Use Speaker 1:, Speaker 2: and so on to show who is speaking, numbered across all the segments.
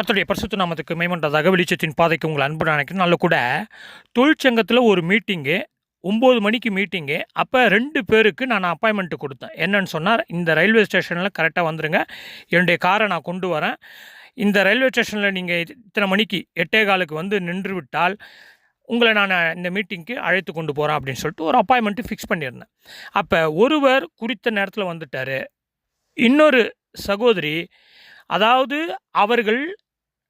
Speaker 1: கர்த்தருடைய பரிசுத்த நாமத்துக்கு மேம்பட்டதாக வெளிச்சத்தின் பாதைக்கு உங்கள் அன்பு நினைக்கிறேன். நல்ல கூட தொழிற்சங்கத்தில் ஒரு மீட்டிங்கு 9 மணிக்கு மீட்டிங்கு. அப்போ 2 பேருக்கு நான் அப்பாயின்மெண்ட்டு கொடுத்தேன். என்னன்னு சொன்னால், இந்த ரயில்வே ஸ்டேஷனில் கரெக்டாக வந்துடுங்க, என்னுடைய காரை நான் கொண்டு வரேன். இந்த ரயில்வே ஸ்டேஷனில் நீங்கள் இத்தனை மணிக்கு 8:15க்கு வந்து நின்று விட்டால் உங்களை நான் இந்த மீட்டிங்க்கு அழைத்து கொண்டு போகிறேன் அப்படின்னு சொல்லிட்டு ஒரு அப்பாயின்மெண்ட்டு ஃபிக்ஸ் பண்ணியிருந்தேன். அப்போ ஒருவர் குறித்த நேரத்தில் வந்துட்டார். இன்னொரு சகோதரி, அதாவது அவர்கள்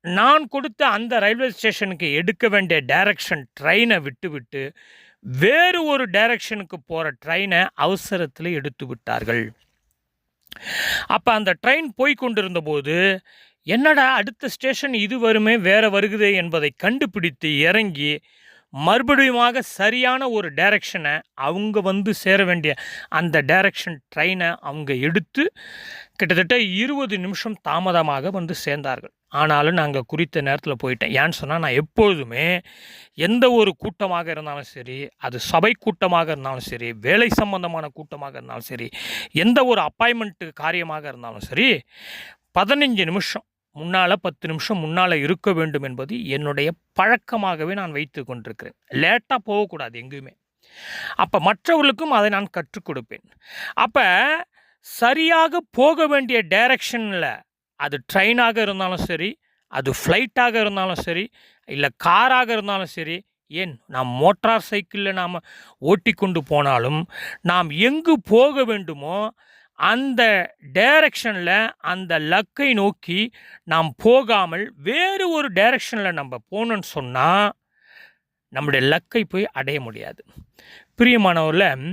Speaker 1: நான் கொடுத்த அந்த ரயில்வே ஸ்டேஷனுக்கு எடுக்க வேண்டிய டைரக்ஷன் ட்ரெயினை விட்டுவிட்டு வேறு ஒரு டைரக்ஷனுக்கு போகிற ட்ரெயினை அவசரத்தில் எடுத்து விட்டார்கள். அப்போ அந்த ட்ரெயின் போய் கொண்டிருந்த போது, என்னடா அடுத்த ஸ்டேஷன் இது வருமே வேற வருகுதே என்பதை கண்டுபிடித்து இறங்கி மறுபடியுமாக சரியான ஒரு டைரக்ஷனை அவங்க வந்து சேர வேண்டிய அந்த டைரக்ஷன் ட்ரெயினை அவங்க எடுத்து கிட்டத்தட்ட 20 நிமிஷம் தாமதமாக வந்து சேர்ந்தார்கள். ஆனாலும் நாங்கள் குறித்த நேரத்தில் போயிட்டேன். ஏன்னு சொன்னால், நான் எப்பொழுதுமே எந்த ஒரு கூட்டமாக இருந்தாலும் சரி, அது சபை கூட்டமாக இருந்தாலும் சரி, வேலை சம்பந்தமான கூட்டமாக இருந்தாலும் சரி, எந்த ஒரு அப்பாயின்மெண்ட்டு காரியமாக இருந்தாலும் சரி, 15 நிமிஷம் முன்னால் 10 நிமிஷம் முன்னால் இருக்க வேண்டும் என்பது என்னுடைய பழக்கமாகவே நான் வைத்து கொண்டிருக்கிறேன். லேட்டாக போகக்கூடாது எங்கேயுமே. அப்போ மற்றவர்களுக்கும் அதை நான் கற்றுக் கொடுப்பேன். அப்போ சரியாக போக வேண்டிய டைரக்ஷனில், அது ட்ரெயினாக இருந்தாலும் சரி, அது ஃப்ளைட்டாக இருந்தாலும் சரி, இல்லை காராக இருந்தாலும் சரி, ஏன் நாம் மோட்டார் சைக்கிளில் நாம் ஓட்டி கொண்டு போனாலும் நாம் எங்கு போக வேண்டுமோ அந்த டைரக்ஷனில், அந்த லக்கை நோக்கி நாம் போகாமல் வேறு ஒரு டைரக்ஷனில் நம்ம போகணுன்னு சொன்னால் நம்முடைய லக்கை போய் அடைய முடியாது. பிரியமானவரில்,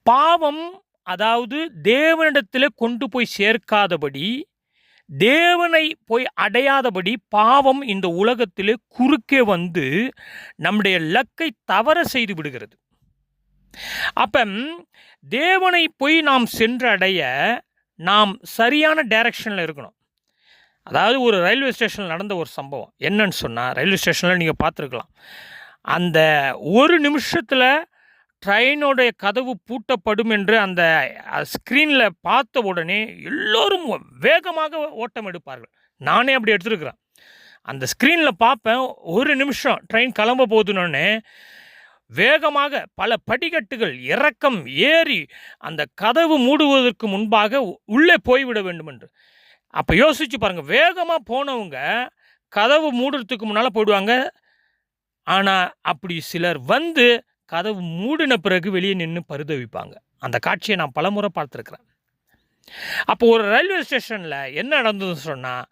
Speaker 1: பாவம், அதாவது தேவனிடத்தில் கொண்டு போய் சேர்க்காதபடி, தேவனை போய் அடையாதபடி பாவம் இந்த உலகத்தில் குறுக்கே வந்து நம்முடைய லக்கை தவற செய்து விடுகிறது. அப்போ தேவனை போய் நாம் சென்றடைய நாம் சரியான டைரக்ஷனில் இருக்கணும். அதாவது ஒரு ரயில்வே ஸ்டேஷனில் நடந்த ஒரு சம்பவம் என்னன்னு சொன்னால், ரயில்வே ஸ்டேஷனில் நீங்கள் பார்த்துருக்கலாம், அந்த ஒரு நிமிஷத்தில் ட்ரெயினோடைய கதவு பூட்டப்படும் என்று அந்த ஸ்க்ரீனில் பார்த்த உடனே எல்லோரும் வேகமாக ஓட்டம் எடுப்பார்கள். நானே அப்படி எடுத்துருக்குறேன். அந்த ஸ்க்ரீனில் பார்ப்பேன், ஒரு நிமிஷம் ட்ரெயின் கிளம்ப போகுதுன்னொன்னே வேகமாக பல படிக்கட்டுகள் இறக்கம் ஏறி அந்த கதவு மூடுவதற்கு முன்பாக உள்ளே போய்விட வேண்டும் என்று. அப்போ யோசிச்சு பாருங்கள், வேகமாக போனவங்க கதவு மூடுறதுக்கு முன்னால் போயிடுவாங்க. ஆனால் அப்படி சிலர் வந்து கதவு மூடின பிறகு வெளியே நின்று பரிதவிப்பாங்க. அந்த காட்சியை நான் பலமுறை பார்த்துருக்குறேன். அப்போ ஒரு ரயில்வே ஸ்டேஷனில் என்ன நடந்ததுன்னு சொன்னால்,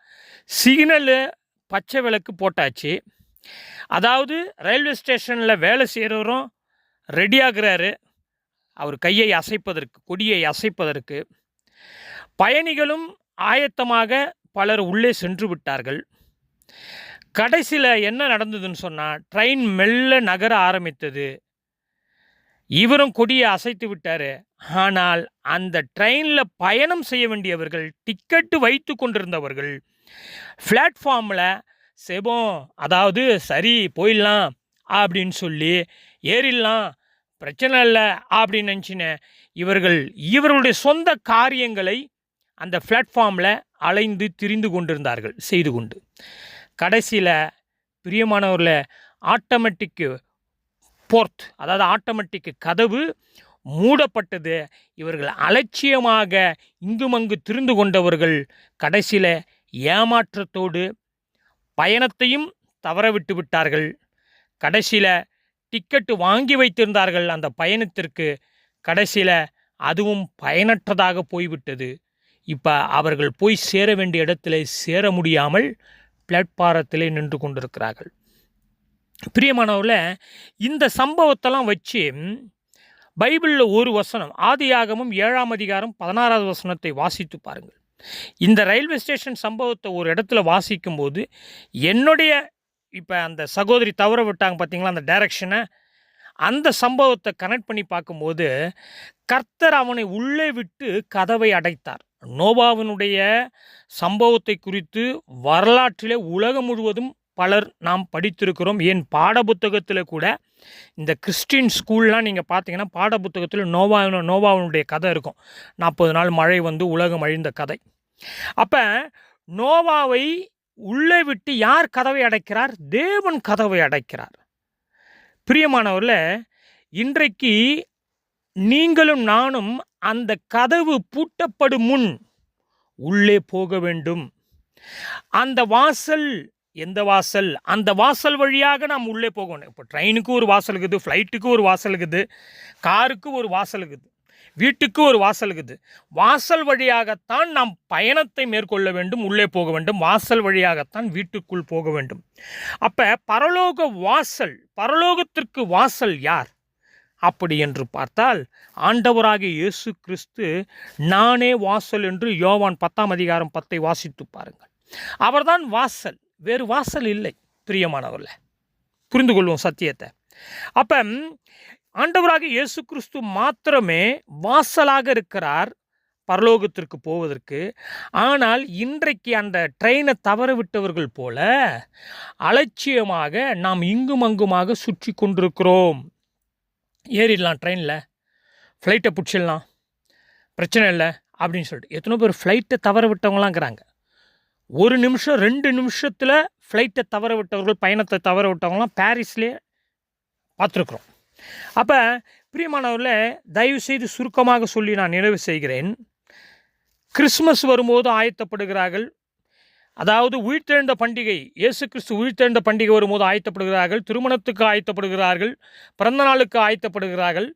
Speaker 1: சிக்னலு பச்சை விளக்கு போட்டாச்சு. அதாவது ரயில்வே ஸ்டேஷனில் வேலை செய்கிறவரும் ரெடியாகிறாரு, அவர் கையை அசைப்பதற்கு, கொடியை அசைப்பதற்கு. பயணிகளும் ஆயத்தமாக பலர் உள்ளே சென்று விட்டார்கள். கடைசியில் என்ன நடந்ததுன்னு சொன்னால், ட்ரெயின் மெல்ல நகர ஆரம்பித்தது. இவரும் கொடியை அசைத்து விட்டார். ஆனால் அந்த ட்ரெயினில் பயணம் செய்ய வேண்டியவர்கள், டிக்கெட்டு வைத்து கொண்டிருந்தவர்கள் பிளாட்ஃபார்மில் செபோம், அதாவது சரி போயிடலாம் அப்படின்னு சொல்லி ஏறிடலாம், பிரச்சனை இல்லை அப்படின்னு நினச்சினேன். இவர்களுடைய சொந்த காரியங்களை அந்த பிளாட்ஃபார்மில் அலைந்து திரிந்து கொண்டிருந்தார்கள் செய்து கொண்டு. கடைசியில் பிரியமானவரில், ஆட்டோமேட்டிக்கு போர்ட், அதாவது ஆட்டோமேட்டிக்கு கதவு மூடப்பட்டது. இவர்கள் அலட்சியமாக இங்குமங்கு திரிந்து கொண்டவர்கள் கடைசியில் ஏமாற்றத்தோடு பயணத்தையும் தவற விட்டு விட்டார்கள். கடைசியில் டிக்கெட்டு வாங்கி வைத்திருந்தார்கள் அந்த பயணத்திற்கு, கடைசியில் அதுவும் பயனற்றதாக போய்விட்டது. இப்போ அவர்கள் போய் சேர வேண்டிய இடத்துல சேர முடியாமல் பிளாட்பாரத்திலே நின்று கொண்டிருக்கிறார்கள். பிரியமானவர்களே, இந்த சம்பவத்தெல்லாம் வச்சு பைபிளில் ஒரு வசனம், ஆதியாகமம் 7ஆம் அதிகாரம் 16வது வசனத்தை வாசித்து பாருங்கள். இந்த ரயில்வே ஸ்டேஷன் சம்பவத்தை ஒரு இடத்துல வாசிக்கும்போது என்னுடைய, இப்போ அந்த சகோதரி தவற விட்டாங்க பார்த்தீங்களா அந்த டைரக்ஷனை, அந்த சம்பவத்தை கனெக்ட் பண்ணி பார்க்கும்போது கர்த்தர் அவனை உள்ளே விட்டு கதவை அடைத்தார். நோவாவினுடைய சம்பவத்தை குறித்து வரலாற்றிலே உலகம் முழுவதும் பலர் நாம் படித்திருக்கிறோம். ஏன் பாடப்புத்தகத்தில் கூட இந்த கிறிஸ்டின் ஸ்கூல்லாம் நீங்கள் பார்த்தீங்கன்னா பாடப்புத்தகத்தில் நோவாவினுடைய கதை இருக்கும். 40 நாள் மழை வந்து உலகம் அழிந்த கதை. அப்போ நோவாவை உள்ளே விட்டு யார் கதவை அடைக்கிறார்? தேவன் கதவை அடைக்கிறார். பிரியமானவர்களே, இன்றைக்கு நீங்களும் நானும் அந்த கதவு பூட்டப்படும் முன் உள்ளே போக வேண்டும். அந்த வாசல் எந்த வாசல்? அந்த வாசல் வழியாக நாம் உள்ளே போகணும். இப்போ ட்ரெயினுக்கு ஒரு வாசல் இருக்குது, ஃப்ளைட்டுக்கு ஒரு வாசல் இருக்குது, காருக்கு ஒரு வாசல் இருக்குது, வீட்டுக்கு ஒரு வாசல் இருக்குது. வாசல் வழியாகத்தான் நாம் பயணத்தை மேற்கொள்ள வேண்டும், உள்ளே போக வேண்டும். வாசல் வழியாகத்தான் வீட்டுக்குள் போக வேண்டும். அப்போ பரலோக வாசல், பரலோகத்திற்கு வாசல் யார் அப்படி என்று பார்த்தால் ஆண்டவராகிய இயேசு கிறிஸ்து நானே வாசல் என்று யோவான் 10:10 வாசித்து பாருங்கள். அவர்தான் வாசல், வேறு வாசல் இல்லை. பிரியமானவர்களே, புரிந்து கொள்வோம் சத்தியத்தை. அப்போ ஆண்டவராகிய இயேசு கிறிஸ்து மாத்திரமே வாசலாக இருக்கிறார் பரலோகத்திற்கு போவதற்கு. ஆனால் இன்றைக்கு அந்த ட்ரெயினை தவற விட்டவர்கள் போல அலட்சியமாக நாம் இங்கும் அங்குமாக சுற்றி கொண்டிருக்கிறோம். ஏறிடலாம் ட்ரெயினில், ஃப்ளைட்டை பிடிச்சிடலாம், பிரச்சனை இல்லை அப்படின்னு சொல்லிட்டு எத்தனை பேர் ஃப்ளைட்டை தவற விட்டவங்களாங்கிறாங்க. 1 நிமிஷம் 2 நிமிஷத்தில் ஃப்ளைட்டை தவற விட்டவர்கள், பயணத்தை தவற விட்டவங்களாம் பாரிஸ்லேயே பார்த்துருக்குறோம். அப்போ பிரியமானவர்களே, தயவுசெய்து சுருக்கமாக சொல்லி நான் நிறைவு செய்கிறேன். கிறிஸ்மஸ் வரும்போது ஆயத்தப்படுகிறார்கள். அதாவது உயிர்த்தெழுந்த பண்டிகை, இயேசு கிறிஸ்து உயிர்த்தெழுந்த பண்டிகை வரும்போது ஆயத்தப்படுகிறார்கள். திருமணத்துக்கு ஆயத்தப்படுகிறார்கள், பிறந்த நாளுக்கு ஆயத்தப்படுகிறார்கள்.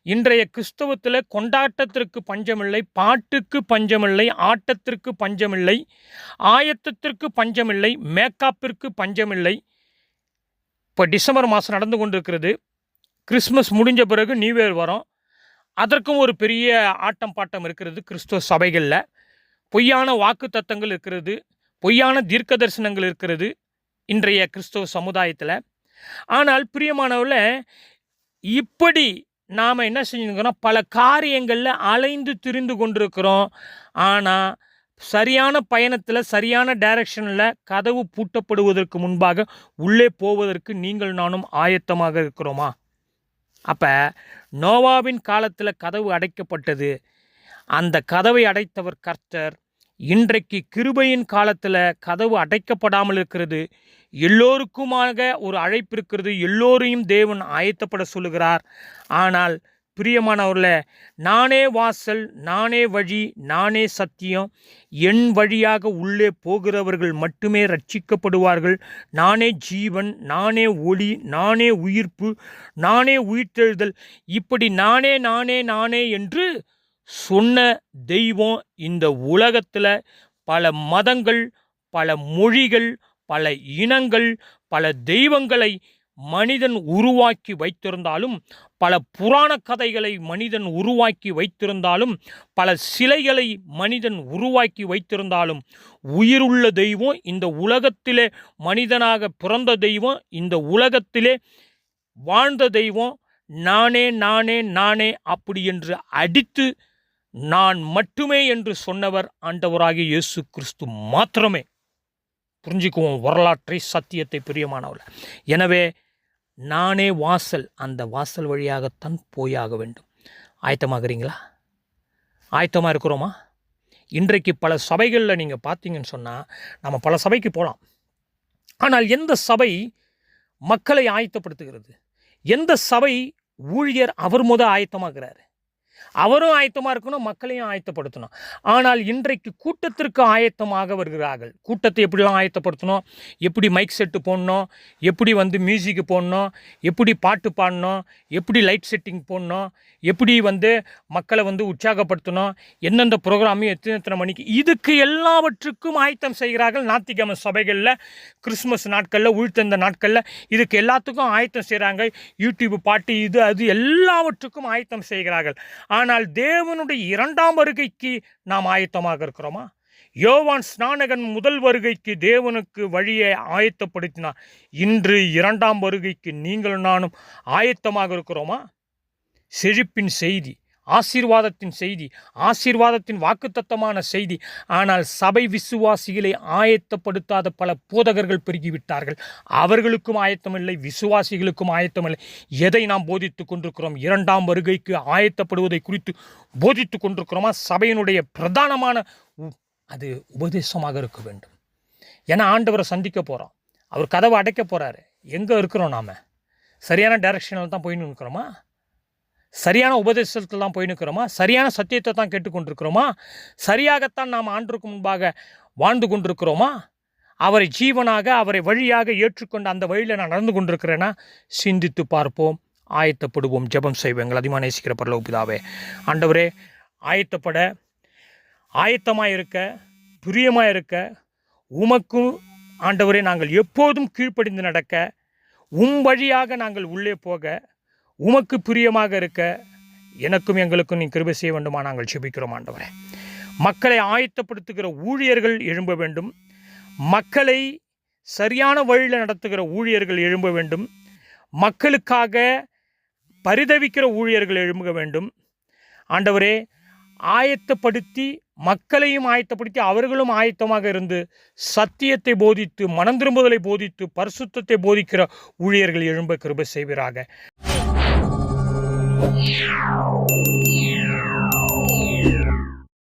Speaker 1: இன்றைய கிறிஸ்தவத்தில் கொண்டாட்டத்திற்கு பஞ்சமில்லை, பாட்டுக்கு பஞ்சமில்லை, ஆட்டத்திற்கு பஞ்சமில்லை, ஆயத்தத்திற்கு பஞ்சமில்லை, மேக்கப்பிற்கு பஞ்சமில்லை. இப்போ டிசம்பர் மாதம் நடந்து கொண்டிருக்கிறது. கிறிஸ்மஸ் முடிஞ்ச பிறகு நியூ இயர் வரும். அதற்கும் ஒரு பெரிய ஆட்டம் பாட்டம் இருக்கிறது கிறிஸ்துவ சபைகளில். பொய்யான வாக்கு தத்தங்கள் இருக்கிறது, பொய்யான தீர்க்க தரிசனங்கள் இருக்கிறது இன்றைய கிறிஸ்தவ சமுதாயத்தில். ஆனால் பிரியமானவர்களே, இப்படி நாம் என்ன செஞ்சுருக்கிறோம்? பல காரியங்களில் அலைந்து திரிந்து கொண்டிருக்கிறோம். ஆனால் சரியான பயணத்தில், சரியான டைரக்ஷனில் கதவு பூட்டப்படுவதற்கு முன்பாக உள்ளே போவதற்கு நீங்கள் நானும் ஆயத்தமாக இருக்கிறோமா? அப்போ நோவாவின் காலத்தில் கதவு அடைக்கப்பட்டது. அந்த கதவை அடைத்தவர் கர்த்தர். இன்றைக்கு கிருபையின் காலத்தில் கதவு அடைக்கப்படாமல் இருக்கிறது. எல்லோருக்குமாக ஒரு அழைப்பு இருக்கிறது. எல்லோரையும் தேவன் ஆயத்தப்பட சொல்லுகிறார். ஆனால் பிரியமானவர்களே, நானே வாசல், நானே வழி, நானே சத்தியம், என் வழியாக உள்ளே போகிறவர்கள் மட்டுமே ரட்சிக்கப்படுவார்கள். நானே ஜீவன், நானே ஒளி, நானே உயிர்ப்பு, நானே உயிர்த்தெழுதல், இப்படி நானே நானே நானே என்று சொன்ன தெய்வம் இந்த உலகத்தில் பல மதங்கள், பல மொழிகள், பல இனங்கள், பல தெய்வங்களை மனிதன் உருவாக்கி வைத்திருந்தாலும், பல புராண கதைகளை மனிதன் உருவாக்கி வைத்திருந்தாலும், பல சிலைகளை மனிதன் உருவாக்கி வைத்திருந்தாலும், உயிருள்ள தெய்வம், இந்த உலகத்திலே மனிதனாக பிறந்த தெய்வம், இந்த உலகத்திலே வாழ்ந்த தெய்வம் நானே நானே நானே அப்படி என்று அடித்து நான் மட்டுமே என்று சொன்னவர் ஆண்டவராகிய இயேசு கிறிஸ்து மாத்திரமே. புரிஞ்சுக்குவோம் வரலாற்றை, சத்தியத்தை, பிரியமானவர்களே. எனவே நானே வாசல், அந்த வாசல் வழியாகத்தான் போயாக வேண்டும். ஆயத்தமாகறீங்களா? ஆயத்தமாக இருக்கிறோமா? இன்றைக்கு பல சபைகளில் நீங்கள் பார்த்தீங்கன்னு சொன்னால், நம்ம பல சபைக்கு போகலாம். ஆனால் எந்த சபை மக்களை ஆயத்தப்படுத்துகிறது? எந்த சபை ஊழியர் அவர் ஆயத்தமாகிறாரு? அவரும் ஆயத்தமாக இருக்கணும், மக்களையும் ஆயத்தப்படுத்தணும். ஆனால் இன்றைக்கு கூட்டத்திற்கு ஆயத்தமாக வருகிறார்கள். கூட்டத்தை எப்படிலாம் ஆயத்தப்படுத்தணும், எப்படி மைக் செட்டு போடணும், எப்படி மியூசிக்கு போடணும், எப்படி பாட்டு பாடணும், எப்படி லைட் செட்டிங் போடணும், எப்படி மக்களை உற்சாகப்படுத்தணும், எந்தெந்த ப்ரோக்ராமையும் எத்தனை மணிக்கு, இதுக்கு எல்லாவற்றுக்கும் ஆயத்தம் செய்கிறார்கள். ஞாயிற்றுக்கிழமை சபைகளில், கிறிஸ்மஸ் நாட்களில், உயிர்த்தெழுந்த நாட்களில் இதுக்கு எல்லாத்துக்கும் ஆயத்தம் செய்கிறாங்க. யூடியூப் பாட்டு, இது அது எல்லாவற்றுக்கும் ஆயத்தம் செய்கிறார்கள். ஆனால் தேவனுடைய 2ஆம் வருகைக்கு நாம் ஆயத்தமாக இருக்கிறோமா? யோவான் ஸ்நானகன் முதல் வருகைக்கு தேவனுக்கு வழியை ஆயத்தப்படுத்தினார். இன்று 2ஆம் வருகைக்கு நீங்களும் நானும் ஆயத்தமாக இருக்கிறோமா? செழிப்பின் செய்தி, ஆசீர்வாதத்தின் செய்தி, ஆசீர்வாதத்தின் வாக்குத்தத்தமான செய்தி. ஆனால் சபை விசுவாசிகளை ஆயத்தப்படுத்தாத பல போதகர்கள் பெருகிவிட்டார்கள். அவர்களுக்கும் ஆயத்தமில்லை, விசுவாசிகளுக்கும் ஆயத்தமில்லை. எதை நாம் போதித்து கொண்டிருக்கிறோம்? 2ஆம் வருகைக்கு ஆயத்தப்படுவதை குறித்து போதித்து கொண்டிருக்கிறோமா? சபையினுடைய பிரதானமான அது உபதேசமாக இருக்க வேண்டும். ஏன்னா ஆண்டவரை சந்திக்க போகிறோம், அவர் கதவை அடைக்க போகிறாரு. எங்கே இருக்கிறோம்? நாம் சரியான டைரக்ஷனில் தான் போயின்னு இருக்கிறோமா? சரியான உபதேசத்தில் தான் போய் நிற்கிறோமா? சரியான சத்தியத்தை தான் கேட்டுக்கொண்டிருக்கிறோமா? சரியாகத்தான் நாம் ஆண்டவருக்கு முன்பாக வாழ்ந்து கொண்டிருக்கிறோமா? அவரை ஜீவனாக, அவரை வழியாக ஏற்றுக்கொண்டு அந்த வழியில் நான் நடந்து கொண்டிருக்கிறேன்னா சிந்தித்து பார்ப்போம், ஆயத்தப்படுவோம், ஜெபம் செய்வோம். எங்கள் அதிகமாக நேசிக்கிற பரலோக பிதாவே, ஆண்டவரே, ஆயத்தமாக இருக்க, பிரியமாக இருக்க, உமக்கும் ஆண்டவரே நாங்கள் எப்போதும் கீழ்ப்படிந்து நடக்க, வழியாக நாங்கள் உள்ளே போக, உமக்கு பிரியமாக இருக்க எனக்கும் எங்களுக்கும் நீ கிருபை செய்ய வேண்டுமா நாங்கள் ஜெபிக்கிறோம். ஆண்டவரே, மக்களை ஆயத்தப்படுத்துகிற ஊழியர்கள் எழும்ப வேண்டும். மக்களை சரியான வழியில் நடத்துகிற ஊழியர்கள் எழும்ப வேண்டும். மக்களுக்காக பரிதவிக்கிற ஊழியர்கள் எழும்ப வேண்டும். ஆண்டவரே, ஆயத்தப்படுத்தி மக்களையும் ஆயத்தப்படுத்தி அவர்களும் ஆயத்தமாக இருந்து சத்தியத்தை போதித்து, மனம் திரும்புதலை போதித்து, பரிசுத்தத்தை போதிக்கிற ஊழியர்கள் எழும்ப கிருபை செய்வீராக.